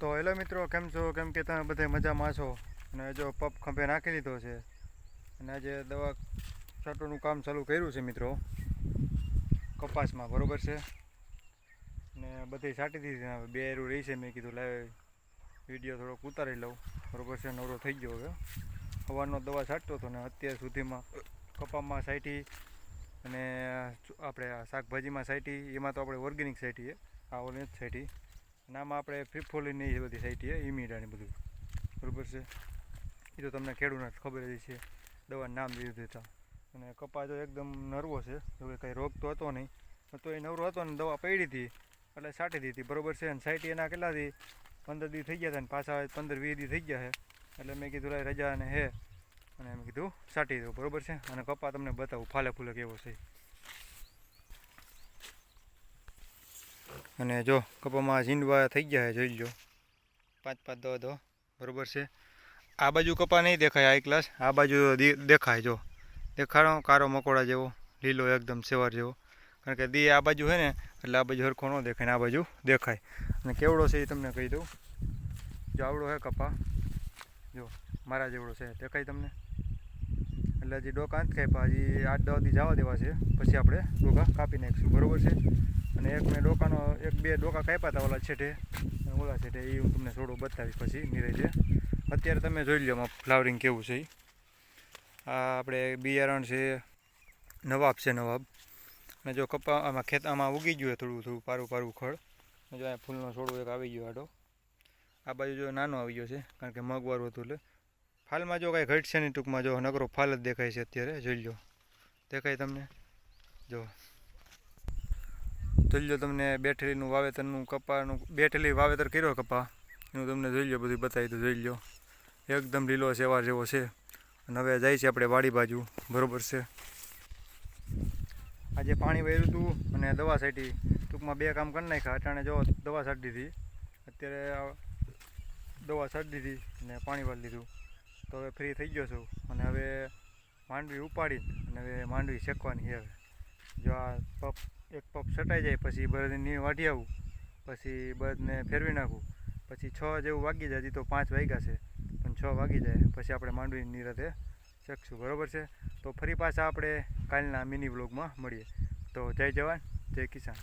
તો હેલો મિત્રો, કેમ છો? કેમ કે તમે બધા મજામાં છો? અને જો પંપ ખંભે નાખી દીધો છે અને આજે દવા છાંટવાનું કામ ચાલુ કર્યું છે મિત્રો કપાસમાં, બરાબર છે. ને બધી છાંટી દીધી, બે એરું રહી છે. મેં કીધું લાવ વિડીયો થોડોક ઉતારી લઉં, બરાબર છે. નવરો થઈ ગયો હવે. સવારનો દવા છાંટતો હતો ને અત્યાર સુધીમાં કપામાં સાઈટી અને આપણે શાકભાજીમાં સાઈટી, એમાં તો આપણે ઓર્ગેનિક સાઈટીએ, આ ઓલી જ સાઈટી. અને આમાં આપણે ફ્રીફોલીની એ બધી સાઈટીએ, ઇમીડાની બધું, બરાબર છે. એ તો તમને ખેડૂતને ખબર જ છે, દવાનું નામ દીધું દેતા. અને કપા તો એકદમ નરવો છે, હવે કંઈ રોગ તો હતો નહીં, તો એ નવરો હતો ને દવા પડી હતી એટલે છાંટી દીધી, બરાબર છે. અને સાઈટી એના કેટલાથી 15 દી થઈ ગયા હતા ને પાછા 15-20 દી થઈ ગયા છે. એટલે મેં કીધું લાય રજા અને હે, અને મેં કીધું છાંટી દઉં, બરાબર છે. અને કપા તમને બતાવું ફાલે ફૂલે કેવો છે. અને જો કપામાં ઝીંડવા થઈ ગયા છે, જોઈ લો, 5-5 દો, બરાબર છે. આ બાજુ કપા નહીં દેખાય હાઈ ક્લાસ, આ બાજુ દેખાય, જો દેખાડો, કારો મકોડા જેવો, લીલો એકદમ સેવાર જેવો. કારણ કે દી આ બાજુ છે ને એટલે આ બાજુ હરખો ન દેખાય ને આ બાજુ દેખાય. અને કેવડો છે એ તમને કહી દઉં, જો આવડો છે કપા, જો મારા જેવડો છે, દેખાય તમને? એટલે હજી ડોકા નથી કાપ્યા, હજી 8-10 દી જવા દેવા છે, પછી આપણે ડોકા કાપી નાખીશું, બરાબર છે. અને એક મેં ડોકાનો 1-2 ડોકા કાપ્યા હતા ઓલા છેટે, ઓલા છેટે, એ હું તમને થોડું બતાવીશ પછી નિરાંતે. અત્યારે તમે જોઈ લો આમાં ફ્લાવરિંગ કેવું છે. આ આપણે બિયારણ છે, નવાબ છે, નવાબ. અને જો કપા આમાં આમાં ઉગી ગયું થોડું પારું ખડ. જો આ ફૂલનો છોડો એક આવી ગયો આડો. આ બાજુ જો નાનો આવી ગયો છે, કારણ કે મગવારું હતું એટલે. ફાલમાં જો કાંઈ ઘટશે નહીં, ટૂંકમાં જો નકરો ફાલ જ દેખાય છે અત્યારે, જોઈ લો, દેખાય તમને? જો જોઈ લો, તમને બેઠેલીનું વાવેતરનું કપાનું બેઠેલી વાવેતર કર્યો કપા એનું તમને જોઈ લો, બધું બતાવી દઉં, જોઈ લો, એકદમ લીલો સેવાર જેવો છે. અને હવે જાય છે આપણે વાડી બાજુ, બરાબર છે. આજે પાણી વાર્યું હતું અને દવા છાંટી, ટૂંકમાં 2 કામ કરી નાખ્યા. અટાણે જો દવા છાંટી દીધી, અત્યારે દવા છાંટી દીધી અને પાણી વાળી લીધું, તો હવે ફ્રી થઈ ગયો છું. અને હવે માંડવી ઉપાડી અને હવે માંડવી શેકવાની છે. હવે જો આ એક પપ છટાઈ જાય પછી બળદની વાઢી આવું, પછી બળદને ફેરવી નાખું, પછી 6 જેવું વાગી જાય. હજી તો 5 વાગ્યા છે, પણ 6 વાગી જાય પછી આપણે માંડવીની નિરાંતે શેકશું, બરાબર છે. તો ફરી પાછા આપણે કાલના મિની વ્લોગમાં મળીએ. તો જય જવાન, જય કિસાન.